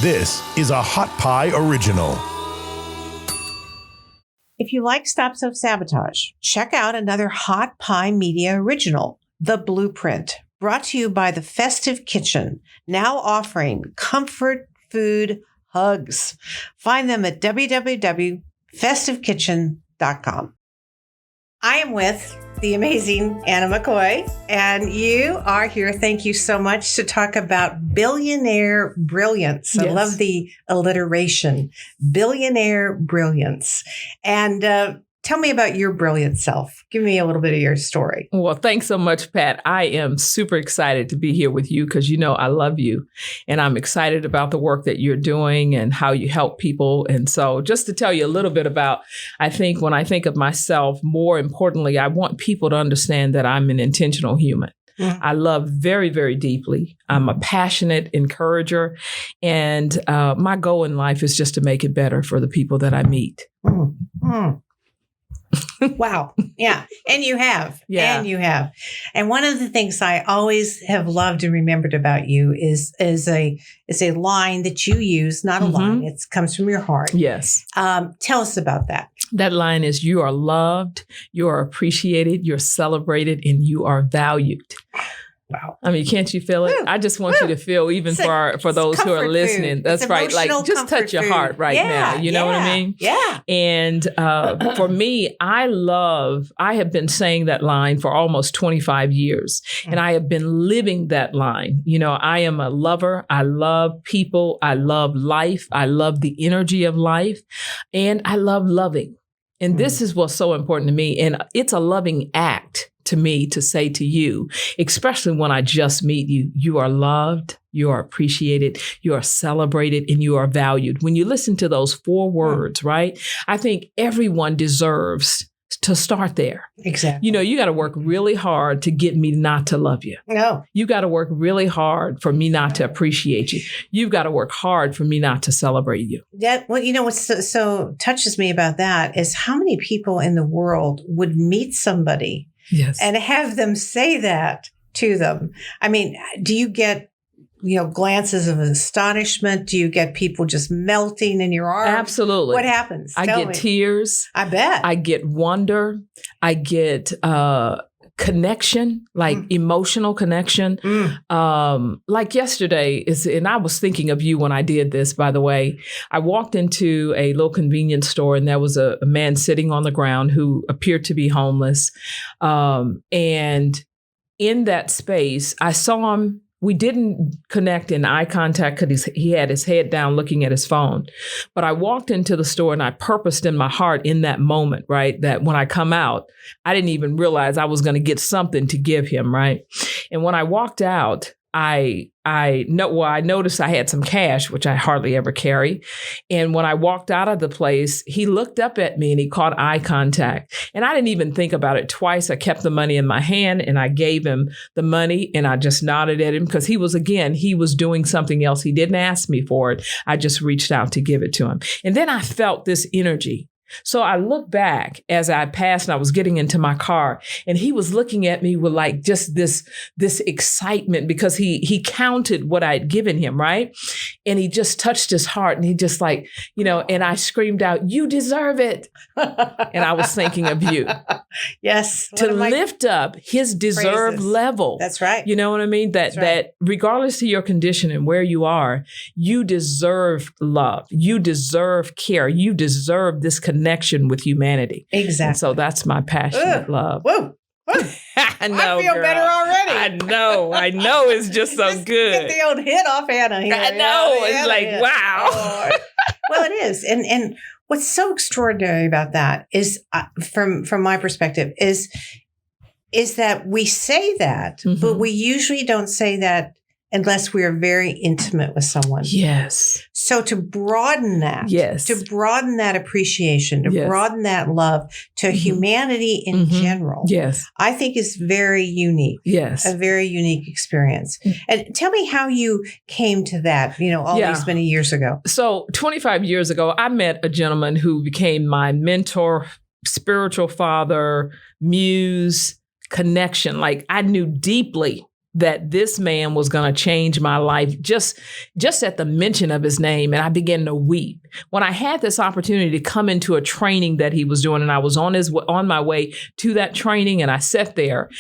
This is a Hot Pie Original. If you like Stop Self-Sabotage, check out another Hot Pie Media original, The Blueprint, brought to you by the Festive Kitchen, now offering comfort food hugs. Find them at www.festiveKitchen.com. I am with the amazing Anna McCoy, and you are here. Thank you so much to talk about Billionaire Brilliance. Yes. I love the alliteration, Billionaire Brilliance. And tell me about your brilliant self. Give me a little bit of your story. Well, thanks so much, Pat. I am super excited to be here with you because, you know, I love you and I'm excited about the work that you're doing and how you help people. And so just to tell you a little bit about, I think when I think of myself, more importantly, I want people to understand that I'm an intentional human. Mm-hmm. I love very, very deeply. I'm a passionate encourager. And my goal in life is just to make it better for the people that I meet. Mm-hmm. Wow. Yeah. And you have. Yeah. And you have. And one of the things I always have loved and remembered about you is a line that you use, not a line. It comes from your heart. Yes. Tell us about that. That line is, you are loved, you are appreciated, you're celebrated, and you are valued. Wow. I mean, can't you feel it? Woo. I just want you to feel, even for those who are listening. Food. That's right. Like, just touch your heart right now. You know what I mean? Yeah. And for me, I have been saying that line for almost 25 years. And I have been living that line. You know, I am a lover. I love people. I love life. I love the energy of life. And I love loving. And this is what's so important to me. And it's a loving act to me to say to you, especially when I just meet you, you are loved, you are appreciated, you are celebrated, and you are valued. When you listen to those 4 words, right? I think everyone deserves to start there. Exactly. You know, you got to work really hard to get me not to love you. No. You got to work really hard for me not to appreciate you. You've got to work hard for me not to celebrate you. Well, you know, what so touches me about that is how many people in the world would meet somebody and have them say that to them. I mean, do you get, glances of astonishment? Do you get people just melting in your arms? Absolutely. What happens? I get tears. I bet. I get wonder. I get connection, like emotional connection. Like yesterday, and I was thinking of you when I did this, by the way. I walked into a little convenience store and there was a man sitting on the ground who appeared to be homeless. And in that space, I saw him. We didn't connect in eye contact because he had his head down looking at his phone. But I walked into the store and I purposed in my heart in that moment, right, that when I come out, I didn't even realize I was going to get something to give him, right? And when I walked out, I noticed I had some cash, which I hardly ever carry. And when I walked out of the place, he looked up at me and he caught eye contact. And I didn't even think about it twice. I kept the money in my hand and I gave him the money and I just nodded at him because he was doing something else. He didn't ask me for it. I just reached out to give it to him. And then I felt this energy. So I looked back as I passed and I was getting into my car and he was looking at me with like just this excitement because he counted what I'd given him, right? And he just touched his heart and he just like, and I screamed out, "You deserve it." And I was thinking of you. Yes. To lift up his deserved phrases. Level. That's right. You know what I mean? That regardless of your condition and where you are, you deserve love. You deserve care. You deserve this connection with humanity. Exactly. And so that's my passionate love. Whoa. I know, I feel girl. better already. I know. It's just so Just good. Get the old hit off Anna here. I know. It's like, hit. wow. Oh. Well, it is. And what's so extraordinary about that is, from my perspective, is that we say that, but we usually don't say that unless we are very intimate with someone. Yes. So to broaden that, to broaden that appreciation, to broaden that love to humanity in general, I think is very unique. Yes. A very unique experience. And tell me how you came to that, all these many years ago. So 25 years ago, I met a gentleman who became my mentor, spiritual father, muse, connection. Like I knew deeply that this man was going to change my life just at the mention of his name. And I began to weep. When I had this opportunity to come into a training that he was doing, and I was on my way to that training, and I sat there,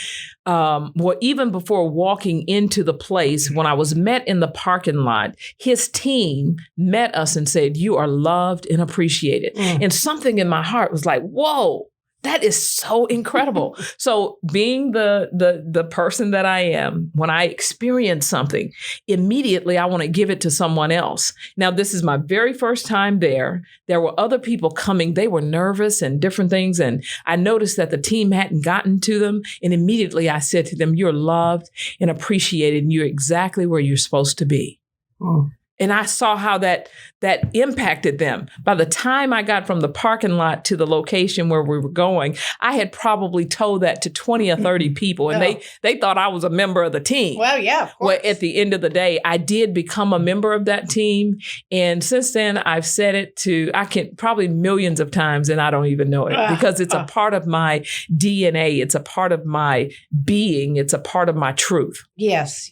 even before walking into the place, when I was met in the parking lot, his team met us and said, "You are loved and appreciated." And something in my heart was like, whoa. That is so incredible. So being the person that I am, when I experience something, immediately I want to give it to someone else. Now, this is my very first time there. There were other people coming. They were nervous and different things. And I noticed that the team hadn't gotten to them. And immediately I said to them, "You're loved and appreciated, and you're exactly where you're supposed to be." And I saw how that impacted them. By the time I got from the parking lot to the location where we were going, I had probably told that to 20 or 30 people, and they thought I was a member of the team. Well, yeah, of course. Well, at the end of the day, I did become a member of that team. And since then, I've said it to, probably millions of times, and I don't even know it, because it's a part of my DNA. It's a part of my being. It's a part of my truth. Yes.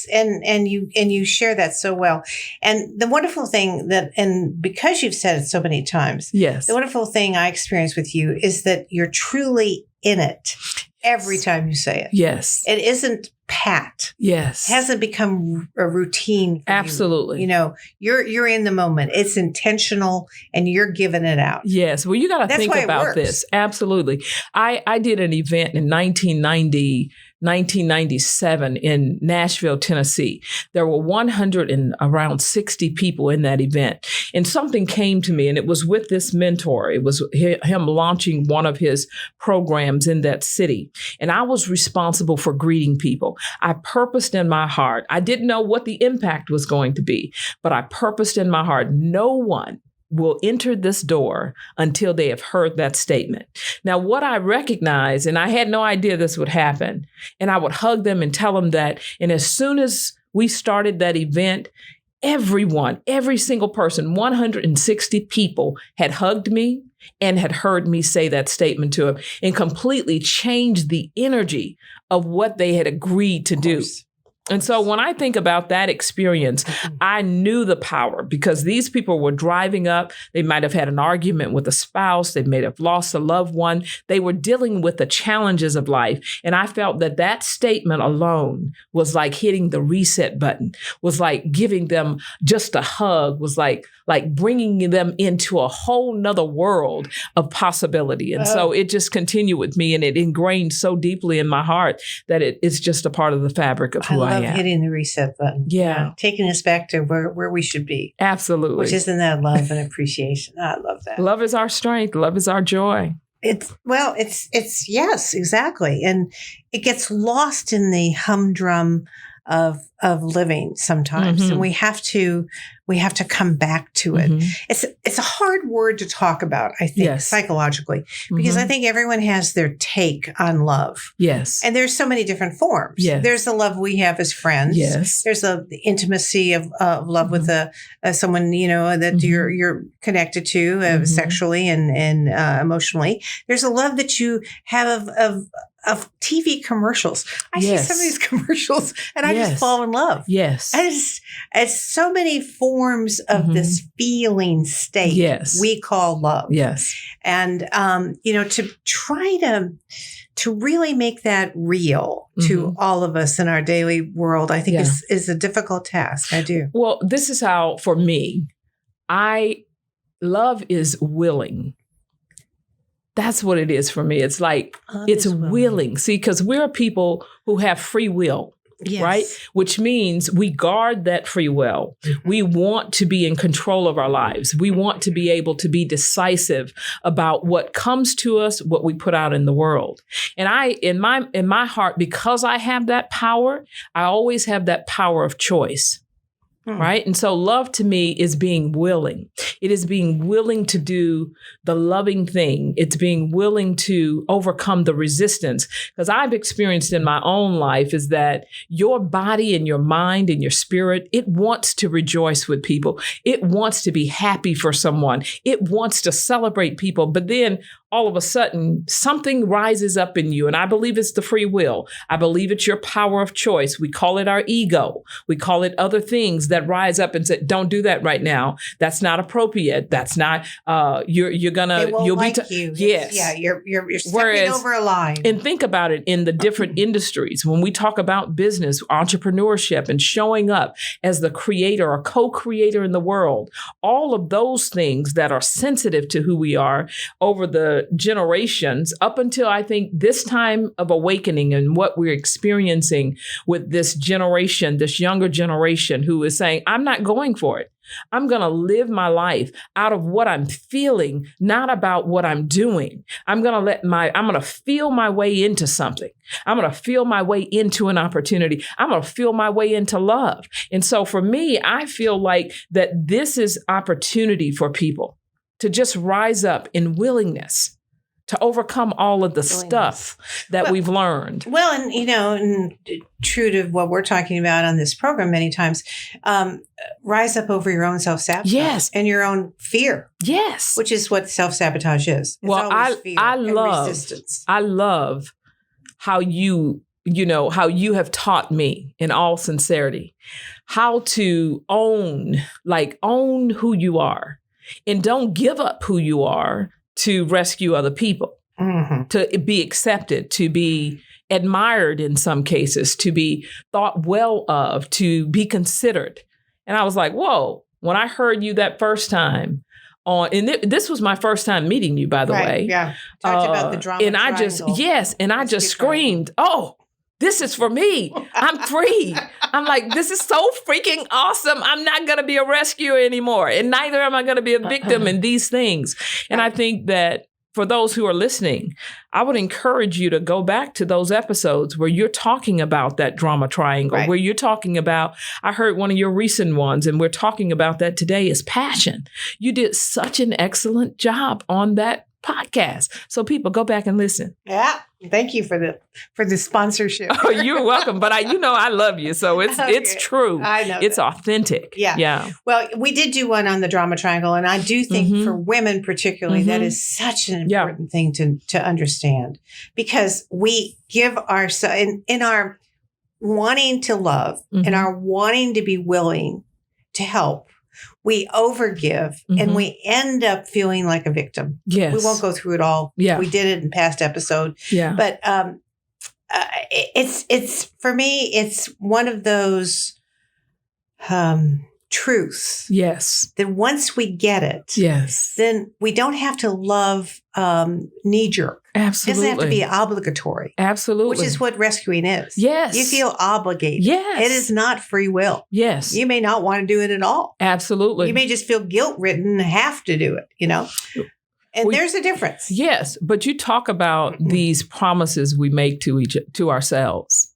And you share that so well. And the wonderful thing and because you've said it so many times, yes, the wonderful thing I experience with you is that you're truly in it every time you say it. Yes. It isn't pat. Yes. It hasn't become a routine for Absolutely. You. You're in the moment. It's intentional and you're giving it out. Yes. Well, you got to think about this. Absolutely. I did an event in 1997 in Nashville, Tennessee. There were 160 people in that event. And something came to me, and it was with this mentor. It was him launching one of his programs in that city. And I was responsible for greeting people. I purposed in my heart. I didn't know what the impact was going to be, but I purposed in my heart, no one will enter this door until they have heard that statement. Now, what I recognize, and I had no idea this would happen, and I would hug them and tell them that. And as soon as we started that event, every single person, 160 people had hugged me and had heard me say that statement to them, and completely changed the energy of what they had agreed to do. And so when I think about that experience, I knew the power, because these people were driving up. They might have had an argument with a spouse. They may have lost a loved one. They were dealing with the challenges of life. And I felt that statement alone was like hitting the reset button, was like giving them just a hug, was like bringing them into a whole nother world of possibility. And so it just continued with me, and it ingrained so deeply in my heart that it's just a part of the fabric of who I am. Love hitting the reset button. Yeah. Taking us back to where we should be. Absolutely. Which isn't that love and appreciation. I love that. Love is our strength. Love is our joy. It's yes, exactly. And it gets lost in the humdrum of living sometimes. Mm-hmm. And we have to come back to it. Mm-hmm. It's a hard word to talk about, I think, psychologically, because I think everyone has their take on love. Yes. And there's so many different forms. Yes. There's the love we have as friends. Yes. There's the intimacy of love with someone, that you're connected to sexually and emotionally. There's a love that you have of TV commercials. I see some of these commercials and I just fall in love. Yes. And it's so many forms of this feeling state we call love. Yes. And, to try to really make that real to all of us in our daily world, I think is a difficult task. I do. Well, this is how, for me, love is willing. That's what it is for me. It's like, it's willing. See, because we're people who have free will, right? Which means we guard that free will. We want to be in control of our lives. We want to be able to be decisive about what comes to us, what we put out in the world. And in my heart, because I have that power, I always have that power of choice. Right. And so love to me is being willing. It is being willing to do the loving thing. It's being willing to overcome the resistance. Because I've experienced in my own life is that your body and your mind and your spirit, it wants to rejoice with people. It wants to be happy for someone. It wants to celebrate people. But then all of a sudden something rises up in you. And I believe it's the free will. I believe it's your power of choice. We call it our ego. We call it other things that rise up and say, don't do that right now. That's not appropriate. That's not, you're gonna, you'll be, yes. Yeah. You're stepping over a line. And think about it in the different industries. When we talk about business, entrepreneurship, and showing up as the creator or co-creator in the world, all of those things that are sensitive to who we are over the generations up until I think this time of awakening and what we're experiencing with this generation, this younger generation who is saying, I'm not going for it. I'm going to live my life out of what I'm feeling, not about what I'm doing. I'm going to feel my way into something. I'm going to feel my way into an opportunity. I'm going to feel my way into love. And so for me, I feel like that this is opportunity for people to just rise up in willingness to overcome all of the stuff that we've learned. Well, and, and true to what we're talking about on this program many times, rise up over your own self-sabotage. Yes. And your own fear. Yes. Which is what self-sabotage is. It's always fear and resistance. I love how how you have taught me in all sincerity, how to own who you are and don't give up who you are to rescue other people, to be accepted, to be admired in some cases, to be thought well of, to be considered. And I was like, whoa, when I heard you that first time this was my first time meeting you, by the way. Yeah. Talked about the drama and triangle. I just screamed, oh, this is for me. I'm free. I'm like, this is so freaking awesome. I'm not going to be a rescuer anymore. And neither am I going to be a victim in these things. And I think that for those who are listening, I would encourage you to go back to those episodes where you're talking about that drama triangle, where you're talking about, I heard one of your recent ones, and we're talking about that today, is passion. You did such an excellent job on that podcast. So people, go back and listen. Yeah. Thank you for the sponsorship. Oh, you're welcome. But I love you. So it's true. I know it's that. Authentic. Yeah. Yeah. Well, we did do one on the drama triangle. And I do think for women particularly, that is such an important thing to understand, because we give ourselves in our wanting to love and our wanting to be willing to help. We overgive and we end up feeling like a victim. Yes. We won't go through it all. Yeah. We did it in past episode. Yeah. But it's for me, it's one of those truths. Yes. That once we get it, yes, then we don't have to love knee jerk. Absolutely. It doesn't have to be obligatory. Absolutely. Which is what rescuing is. Yes. You feel obligated. Yes. It is not free will. Yes. You may not want to do it at all. Absolutely. You may just feel guilt-ridden and have to do it, And there's a difference. Yes. But you talk about these promises we make to ourselves,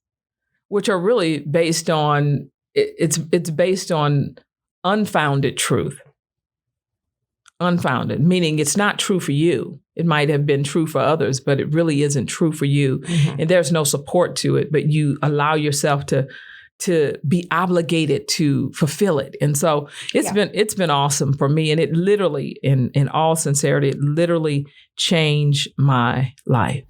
which are really based on, it's based on unfounded truth. Unfounded, meaning it's not true for you. It might have been true for others, but it really isn't true for you. And there's no support to it, but you allow yourself to be obligated to fulfill it. And so it's been awesome for me. And it literally, in all sincerity, it literally changed my life.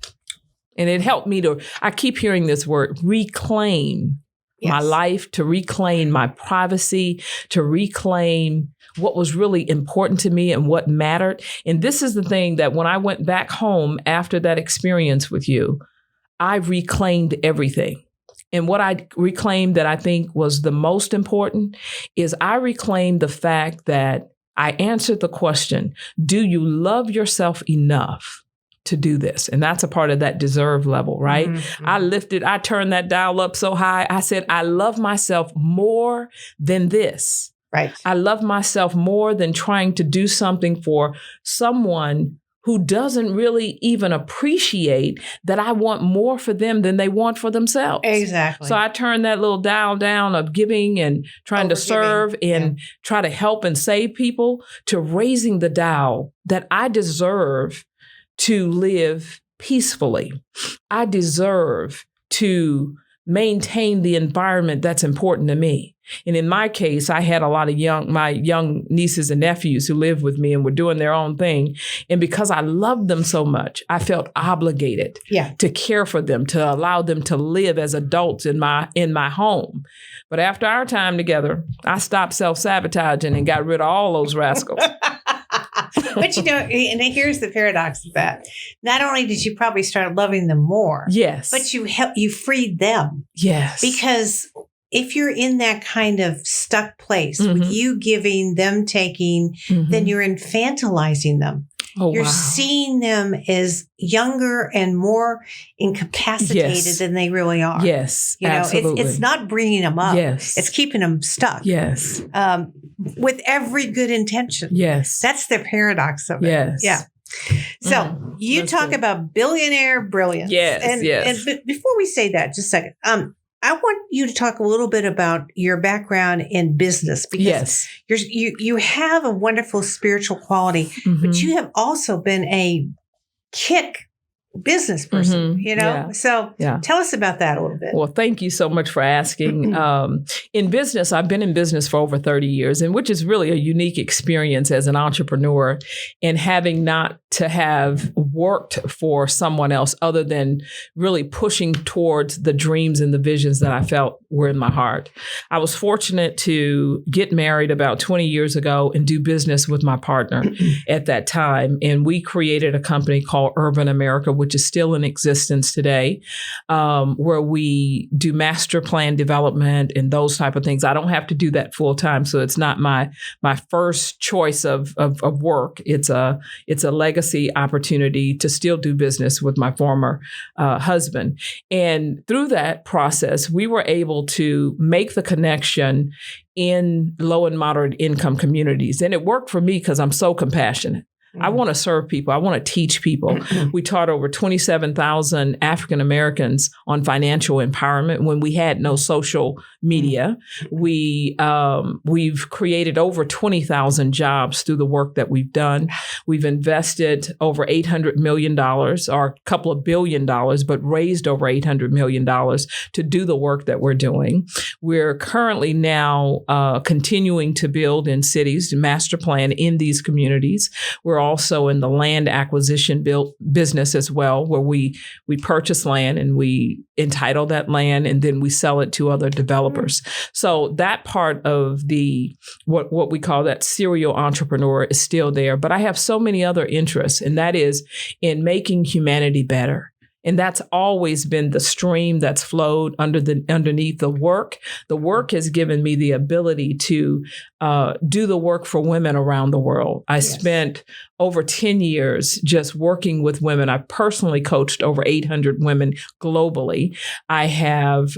And it helped me I keep hearing this word, reclaim my life, to reclaim my privacy, to reclaim what was really important to me and what mattered. And this is the thing that when I went back home after that experience with you, I reclaimed everything. And what I reclaimed that I think was the most important is I reclaimed the fact that I answered the question, do you love yourself enough to do this? And that's a part of that deserve level, right? I turned that dial up so high. I said, I love myself more than this. Right. I love myself more than trying to do something for someone who doesn't really even appreciate that I want more for them than they want for themselves. Exactly. So I turned that little dial down of giving and trying to serve and try to help and save people to raising the dial that I deserve to live peacefully. I deserve to maintain the environment that's important to me. And in my case, I had a lot of my young nieces and nephews who lived with me and were doing their own thing. And because I loved them so much, I felt obligated to care for them, to allow them to live as adults in my home. But after our time together, I stopped self-sabotaging and got rid of all those rascals. But and here's the paradox of that. Not only did you probably start loving them more, yes, but you freed them. Yes. Because if you're in that kind of stuck place with you giving, them taking, then you're infantilizing them. Oh, you're wow. seeing them as younger and more incapacitated than they really are. Yes, absolutely. It's not bringing them up. Yes. It's keeping them stuck. Yes. With every good intention. Yes. That's the paradox of it. Yes. Yeah. So you talk about billionaire brilliance. Yes. And before we say that, just a second. I want you to talk a little bit about your background in business because you have a wonderful spiritual quality, but you have also been a kick business person, So tell us about that a little bit. Well, thank you so much for asking. In business, I've been in business for over 30 years, and which is really a unique experience as an entrepreneur, and having not to have worked for someone else other than really pushing towards the dreams and the visions that I felt were in my heart. I was fortunate to get married about 20 years ago and do business with my partner at that time. And we created a company called Urban America, which is still in existence today, where we do master plan development and those type of things. I don't have to do that full time, so it's not my first choice of work. It's a legacy opportunity to still do business with my former husband. And through that process, we were able to make the connection in low and moderate income communities. And it worked for me because I'm so compassionate. I want to serve people. I want to teach people. We taught over 27,000 African Americans on financial empowerment when we had no social media. We've created over 20,000 jobs through the work that we've done. We've invested over $800 million, or a couple of $1 billion, but raised over $800 million to do the work that we're doing. We're currently now continuing to build in cities, master plan in these communities. We're also in the land acquisition business as well, where we purchase land and we entitle that land and then we sell it to other developers. So that part of the what we call that serial entrepreneur is still there. But I have so many other interests, and that is in making humanity better. And that's always been the stream that's flowed underneath the work. The work has given me the ability to do the work for women around the world. I spent over 10 years just working with women. I personally coached over 800 women globally. I have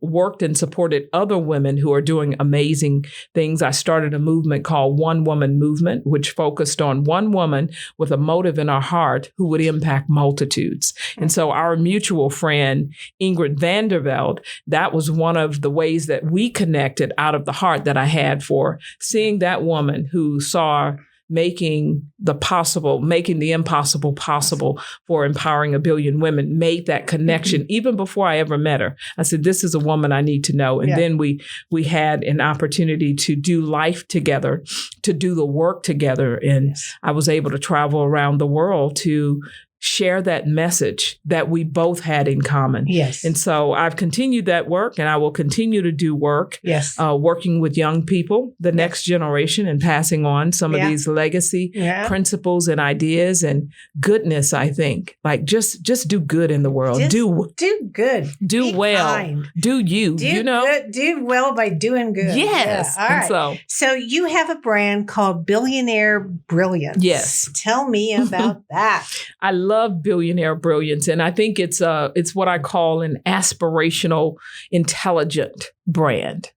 worked and supported other women who are doing amazing things. I started a movement called One Woman Movement, which focused on one woman with a motive in her heart who would impact multitudes. And so our mutual friend, Ingrid Vanderveld, that was one of the ways that we connected out of the heart that I had for seeing that woman who saw making the impossible possible for empowering 1 billion women, made that connection even before I ever met her. I said, this is a woman I need to know. And then we had an opportunity to do life together, to do the work together. And I was able to travel around the world to share that message that we both had in common. Yes. And so I've continued that work, and I will continue to do work, working with young people, the next generation, and passing on some of these legacy principles and ideas and goodness, I think. Like just do good in the world. Do good. Do Be well. kind. Do you. Good. Do well by doing good. Yes. Yeah. All right. So you have a brand called Billionaire Brilliance. Yes. Tell me about that. I love Billionaire Brilliance, and I think it's what I call an aspirational, intelligent brand.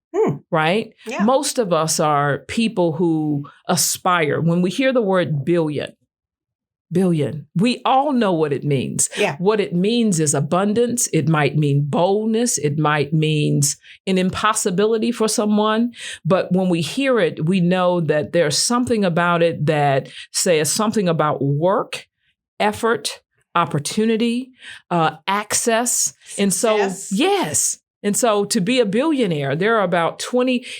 Right? Yeah. Most of us are people who aspire. When we hear the word billion, we all know what it means. Yeah. What it means is abundance. It might mean boldness. It might mean an impossibility for someone. But when we hear it, we know that there's something about it that says something about work, effort, opportunity, access. And so, yes, And so to be a billionaire, there are about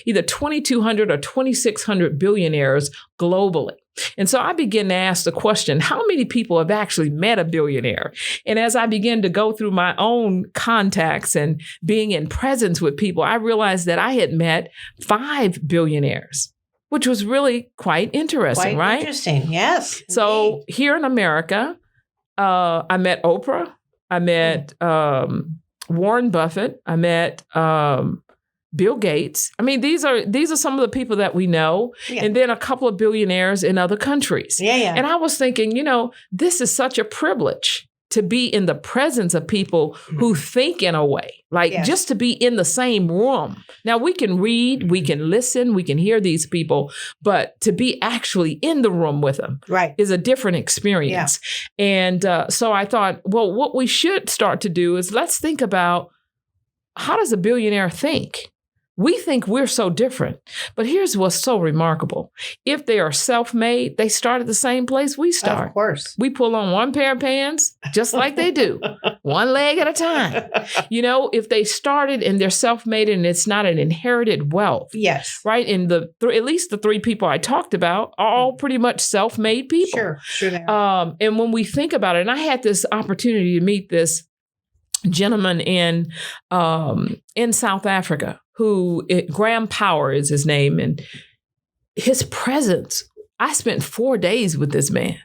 either 2,200 or 2,600 billionaires globally. And so I began to ask the question, how many people have actually met a billionaire? And as I began to go through my own contacts and being in presence with people, I realized that I had met 5 billionaires, which was really quite interesting, right? Interesting, yes. So indeed. here in America, I met Oprah, I met Warren Buffett, I met Bill Gates. I mean, these are some of the people that we know, and then a couple of billionaires in other countries. Yeah. And I was thinking, this is such a privilege to be in the presence of people who think in a way, just to be in the same room. Now, we can read, we can listen, we can hear these people, but to be actually in the room with them is a different experience. Yeah. And so I thought, well, what we should start to do is let's think about, how does a billionaire think? We think we're so different, but here's what's so remarkable. If they are self-made, they start at the same place we start. Of course. We pull on one pair of pants, just like they do, one leg at a time. If they started and they're self-made and it's not an inherited wealth. Yes. Right? And at least the 3 people I talked about are all pretty much self-made people. Sure they are. And when we think about it, and I had this opportunity to meet this gentleman in South Africa, Graham Power is his name, and his presence, I spent 4 days with this man.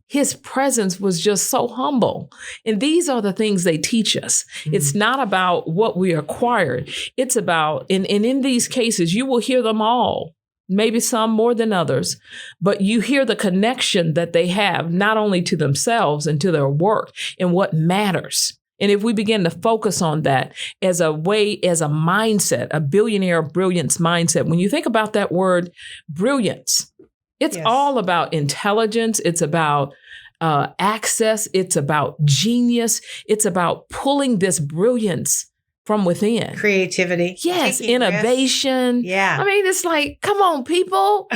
His presence was just so humble. And these are the things they teach us. Mm-hmm. It's not about what we acquired. It's about, and in these cases, you will hear them all, maybe some more than others, but you hear the connection that they have, not only to themselves and to their work and what matters. And if we begin to focus on that as a mindset, a billionaire brilliance mindset, when you think about that word brilliance, it's all about intelligence. It's about access. It's about genius. It's about pulling this brilliance from within. Creativity. Yes, innovation. Risks. Yeah. I mean, it's like, come on, people.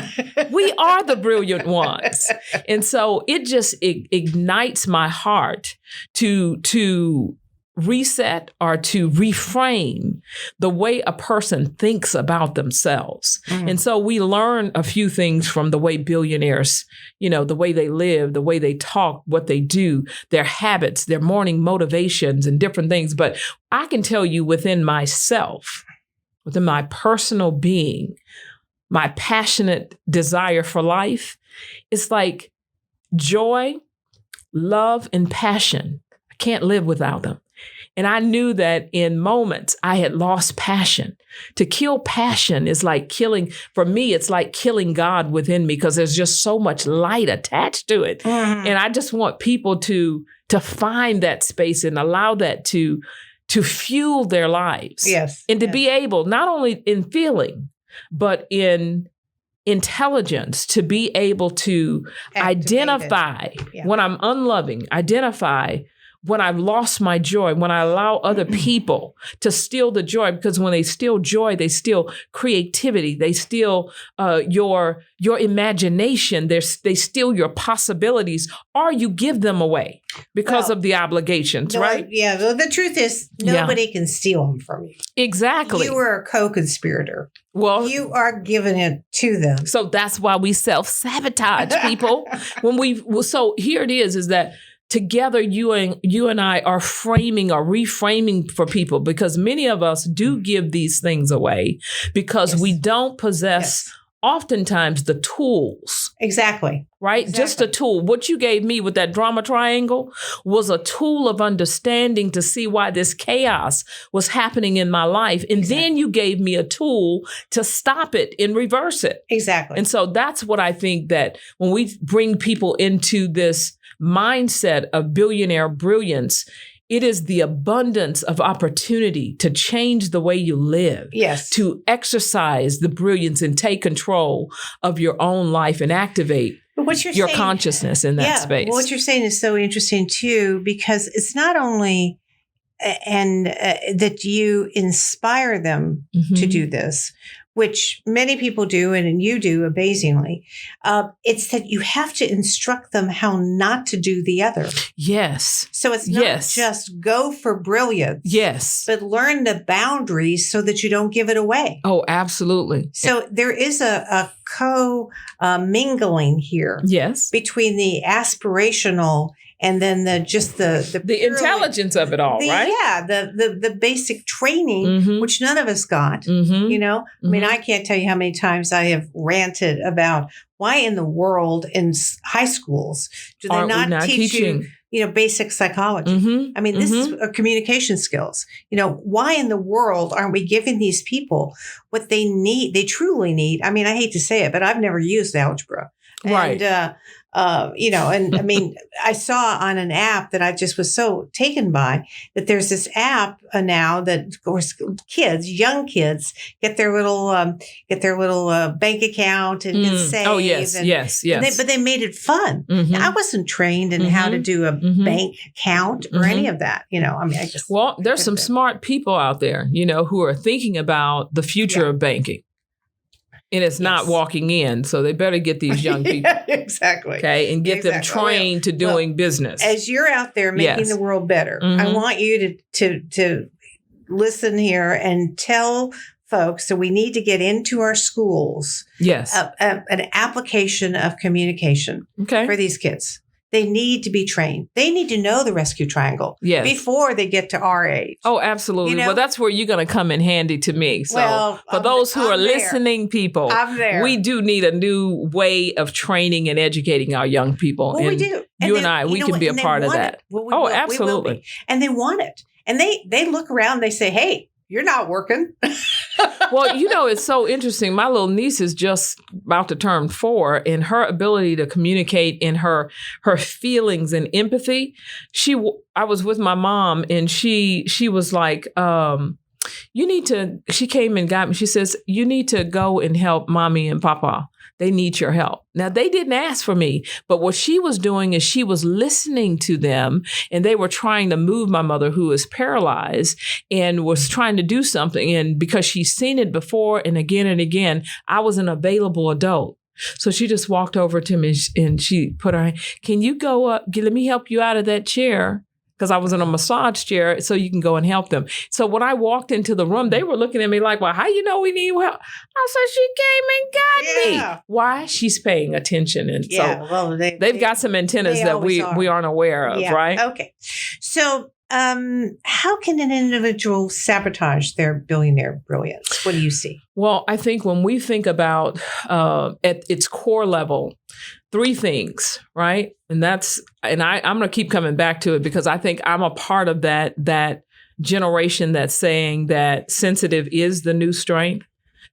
We are the brilliant ones. And so it just ignites my heart to reset or to reframe the way a person thinks about themselves. Mm. And so we learn a few things from the way billionaires, the way they live, the way they talk, what they do, their habits, their morning motivations and different things. But I can tell you within myself, within my personal being, my passionate desire for life, it's like joy, love, and passion. I can't live without them. And I knew that in moments I had lost passion. To kill passion is like for me, it's like killing God within me, because there's just so much light attached to it. Mm. And I just want people to find that space and allow that to fuel their lives. Yes. And to be able, not only in feeling, but in intelligence, to be able to identify when I'm unloving, identify when I've lost my joy, when I allow other people to steal the joy, because when they steal joy, they steal creativity, they steal your imagination, they steal your possibilities, or you give them away because of the obligations, right? Yeah, well, the truth is nobody can steal them from you. Exactly. You are a co-conspirator. Well, you are giving it to them. So that's why we self-sabotage people. So here it is that together, you and I are framing or reframing for people, because many of us do give these things away because we don't possess oftentimes the tools. Exactly. Right? Exactly. Just a tool. What you gave me with that drama triangle was a tool of understanding to see why this chaos was happening in my life. And then you gave me a tool to stop it and reverse it. Exactly. And so that's what I think, that when we bring people into this mindset of billionaire brilliance, it is the abundance of opportunity to change the way you live, to exercise the brilliance and take control of your own life and activate your consciousness in that space. What you're saying is so interesting too, because it's not only that you inspire them to do this, which many people do, and you do amazingly, it's that you have to instruct them how not to do the other. Yes. So it's not just go for brilliance. Yes. But learn the boundaries so that you don't give it away. Oh, absolutely. So there is a mingling here. Yes. Between the aspirational and then the intelligence of it all, right? Yeah, the basic training, which none of us got. You know, I mean, I can't tell you how many times I have ranted about why in the world in high schools do they not teach you, basic psychology? I mean, this is communication skills. You know, why in the world aren't we giving these people what they need? They truly need. I mean, I hate to say it, but I've never used algebra. Right. And I mean, I saw on an app that I just was so taken by that there's this app now that, of course, young kids get their little bank account and get saved. Oh, yes, yes. But they made it fun. Now, I wasn't trained in how to do a bank account or any of that. You know, I mean, there's some smart people out there, who are thinking about the future of banking. And it's not walking in. So they better get these young people. Exactly. Okay. And get them trained to doing business. As you're out there making the world better, I want you to listen here and tell folks that we need to get into our schools. Yes. An application of communication for these kids. They need to be trained. They need to know the rescue triangle before they get to our age. Oh, absolutely. Well, that's where you're going to come in handy to me. So for those who are listening, people, we do need a new way of training and educating our young people. Well, we do. You and I, we can be a part of that. Well, absolutely. And they want it. And they look around, they say, hey, you're not working. Well, it's so interesting. My little niece is just about to turn 4, and her ability to communicate in her feelings and empathy. I was with my mom, and she was like, she came and got me. She says, you need to go and help mommy and papa. They need your help. Now, they didn't ask for me, but what she was doing is she was listening to them, and they were trying to move my mother, who is paralyzed, and was trying to do something. And because she's seen it before and again, I was an available adult. So she just walked over to me and she put her hand, can you go up? Let me help you out of that chair. Because I was in a massage chair, so you can go and help them. So when I walked into the room, they were looking at me like, well, how you know we need help? I said, she came and got me. Why? She's paying attention. And so they've got some antennas that we aren't aware of, right? Okay. So how can an individual sabotage their billionaire brilliance? What do you see? Well, I think when we think about at its core level, 3 things, right? And I'm going to keep coming back to it because I think I'm a part of that generation that's saying that sensitive is the new strength.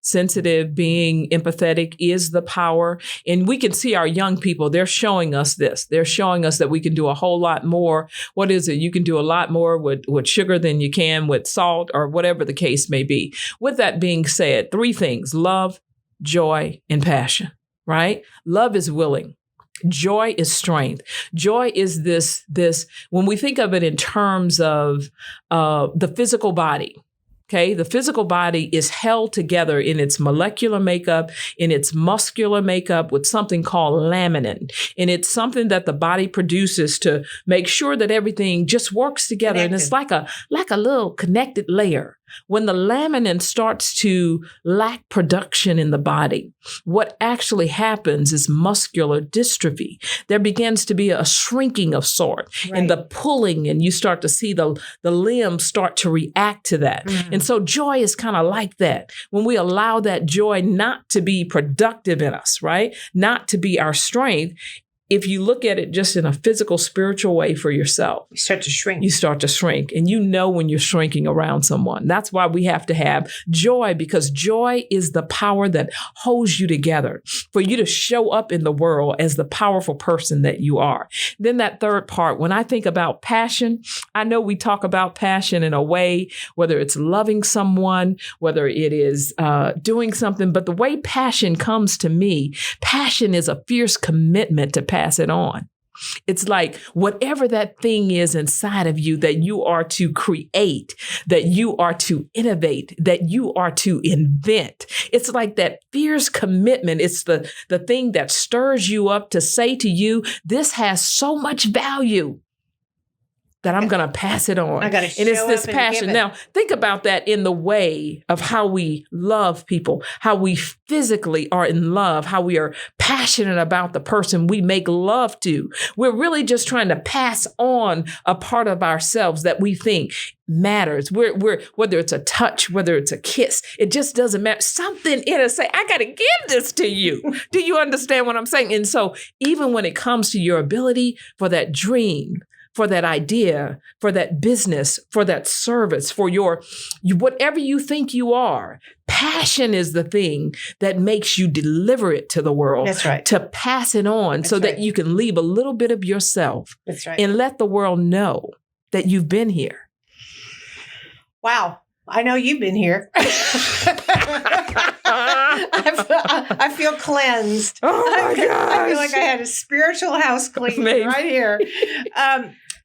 Sensitive, being empathetic is the power. And we can see our young people, they're showing us this. They're showing us that we can do a whole lot more. What is it? You can do a lot more with sugar than you can with salt or whatever the case may be. With that being said, 3 things: love, joy, and passion, right? Love is willing. Joy is strength. Joy is this, when we think of it in terms of the physical body, okay, the physical body is held together in its molecular makeup, in its muscular makeup with something called laminin. And it's something that the body produces to make sure that everything just works together. Connected. And it's like a little connected layer. When the laminin starts to lack production in the body, what actually happens is muscular dystrophy. There begins to be a shrinking of sort and the pulling, and you start to see the limbs start to react to that. And so joy is kind of like that. When we allow that joy not to be productive in us, right? Not to be our strength. If you look at it just in a physical, spiritual way for yourself, you start to shrink. You start to shrink. And you know when you're shrinking around someone. That's why we have to have joy, because joy is the power that holds you together for you to show up in the world as the powerful person that you are. Then that third part, when I think about passion, I know we talk about passion in a way, whether it's loving someone, whether it is doing something, but the way passion comes to me, passion is a fierce commitment to pass it on. It's like whatever that thing is inside of you that you are to create, that you are to innovate, that you are to invent. It's like that fierce commitment. It's the thing that stirs you up to say to you, this has so much value that I'm going to pass it on. I got to show up. And it's this passion. Now, think about that in the way of how we love people, how we physically are in love, how we are passionate about the person we make love to. We're really just trying to pass on a part of ourselves that we think matters. We're whether it's a touch, whether it's a kiss, it just doesn't matter. Something in us say, I got to give this to you. Do you understand what I'm saying? And so even when it comes to your ability for that dream, for that idea, for that business, for that service, for your whatever you think you are. Passion is the thing that makes you deliver it to the world. That's right. To pass it on. That's so that you can leave a little bit of yourself. That's right. And let the world know that you've been here. Wow. I know you've been here. I feel cleansed. Oh my gosh. I feel like I had a spiritual house clean right here.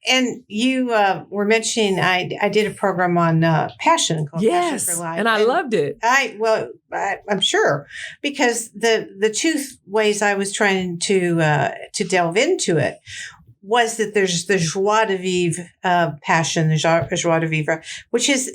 And you were mentioning I did a program on passion called Passion for Life. And I loved it. I'm sure, because the two ways I was trying to delve into it was that there's the joie de vivre passion, the joie de vivre, which is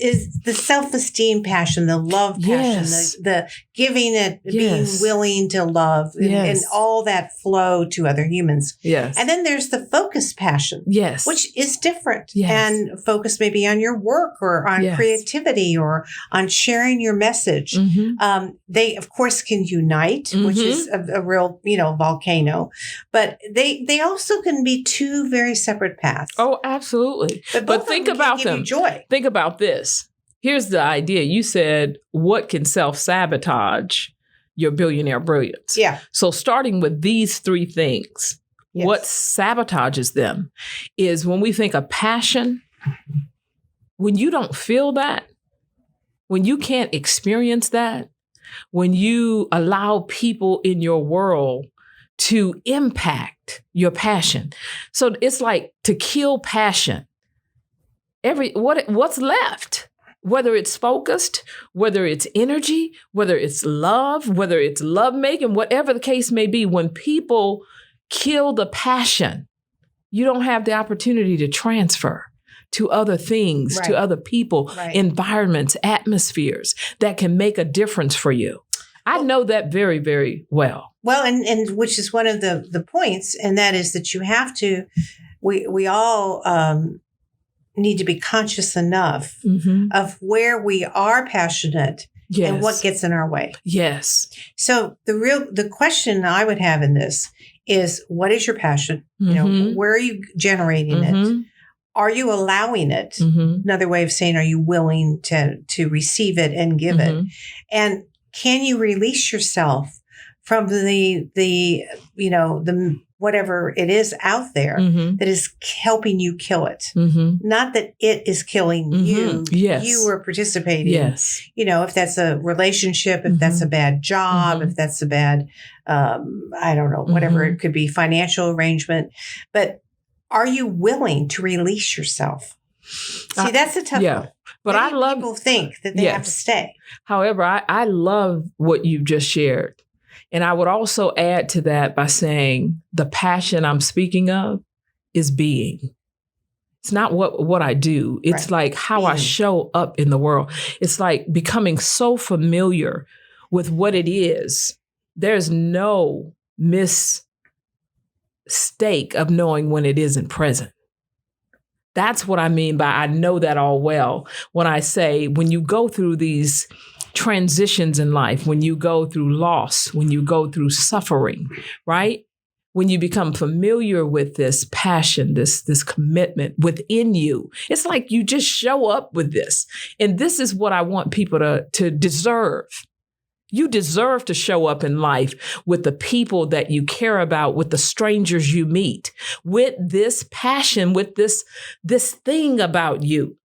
the self-esteem passion, the love passion, the giving it, being willing to love, and all that flow to other humans. Yes. And then there's the focus passion, which is different. Yes. And focus maybe on your work or on creativity or on sharing your message. Mm-hmm. They, of course, can unite, which is a real, volcano, but they also can be two very separate paths. Oh, absolutely. But think about them. Joy. Think about this. Here's the idea. You said, what can self-sabotage your billionaire brilliance? Yeah. So starting with these three things, what sabotages them is when we think of passion, when you don't feel that, when you can't experience that, when you allow people in your world to impact your passion. So it's like to kill passion. What's left? Whether it's focused, whether it's energy, whether it's love, whether it's lovemaking, whatever the case may be, when people kill the passion, you don't have the opportunity to transfer to other things, to other people, environments, atmospheres that can make a difference for you. I know that very, very well. Well, and which is one of the points, and that is that you have to, we all need to be conscious enough of where we are passionate and what gets in our way. Yes. So the question I would have in this is, what is your passion? Where are you generating it? Are you allowing it? Another way of saying, are you willing to receive it and give it? And can you release yourself from the whatever it is out there that is helping you kill it? Not that it is killing you. Yes. You are participating. Yes. If that's a relationship, if that's a bad job, if that's a bad, I don't know, whatever it could be, financial arrangement. But are you willing to release yourself? See, that's a tough one. But I love people think that they have to stay. However, I love what you've just shared. And I would also add to that by saying the passion I'm speaking of is being. It's not what I do. It's like how I show up in the world. It's like becoming so familiar with what it is. There's no mistake of knowing when it isn't present. That's what I mean by I know that all well when I say when you go through these transitions in life, when you go through loss, when you go through suffering, right? When you become familiar with this passion, this commitment within you, it's like you just show up with this. And this is what I want people to deserve. You deserve to show up in life with the people that you care about, with the strangers you meet, with this passion, with this thing about you.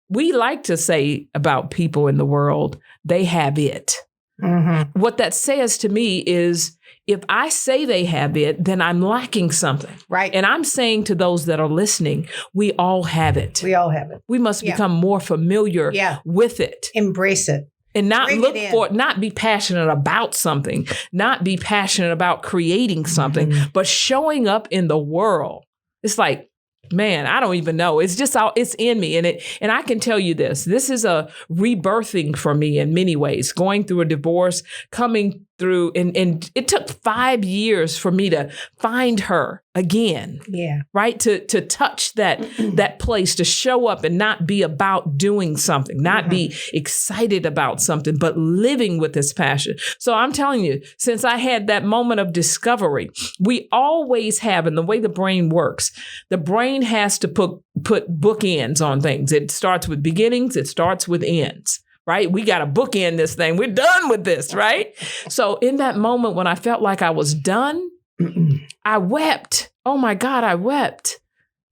We like to say about people in the world, they have it. Mm-hmm. What that says to me is if I say they have it, then I'm lacking something. Right. And I'm saying to those that are listening, we all have it. We all have it. We must become more familiar with it. Embrace it. And not Bring look it in. for, not be passionate about something, not be passionate about creating something, but showing up in the world. It's like, man, I don't even know. It's just it's in me. And I can tell you this is a rebirthing for me in many ways, going through a divorce, coming through, and it took 5 years for me to find her again. Yeah. Right. To touch that place, to show up and not be about doing something, not be excited about something, but living with this passion. So I'm telling you, since I had that moment of discovery, we always have, and the way the brain works, the brain has to put bookends on things. It starts with beginnings. It starts with ends. Right? We got to bookend this thing. We're done with this, right? So in that moment when I felt like I was done, I wept. Oh my God, I wept.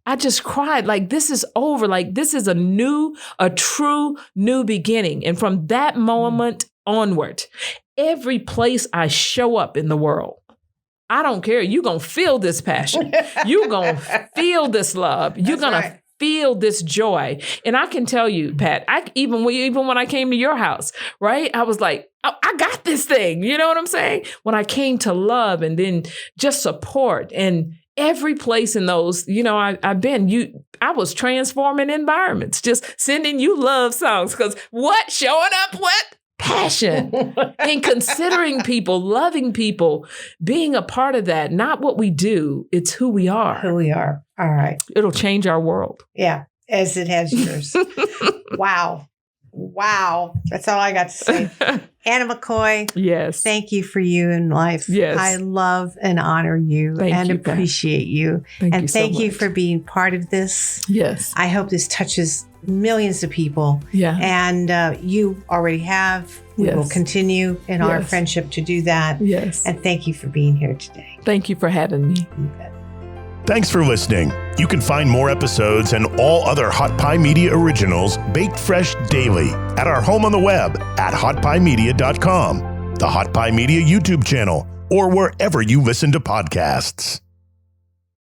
I just cried like this is over. Like this is a true new beginning. And from that moment onward, every place I show up in the world, I don't care. You're going to feel this passion. You're going to feel this love. You're going to feel this joy. And I can tell you, Pat, even when I came to your house, right? I was like, oh, I got this thing. You know what I'm saying? When I came to love and then just support and every place in those, I've been, I was transforming environments, just sending you love songs because showing up, passion and considering people, loving people, being a part of that, not what we do, it's who we are. Who we are. All right. It'll change our world. Yeah, as it has yours. Wow. That's all I got to say. Anna McCoy. Yes. Thank you for you in life. Yes. I love and honor you and appreciate you. And thank you for being part of this. Yes. I hope this touches millions of people. Yeah. And you already have. We will continue in our friendship to do that. Yes. And thank you for being here today. Thank you for having me. You bet. Thanks for listening. You can find more episodes and all other Hot Pie Media originals baked fresh daily at our home on the web at hotpiemedia.com, the Hot Pie Media YouTube channel, or wherever you listen to podcasts.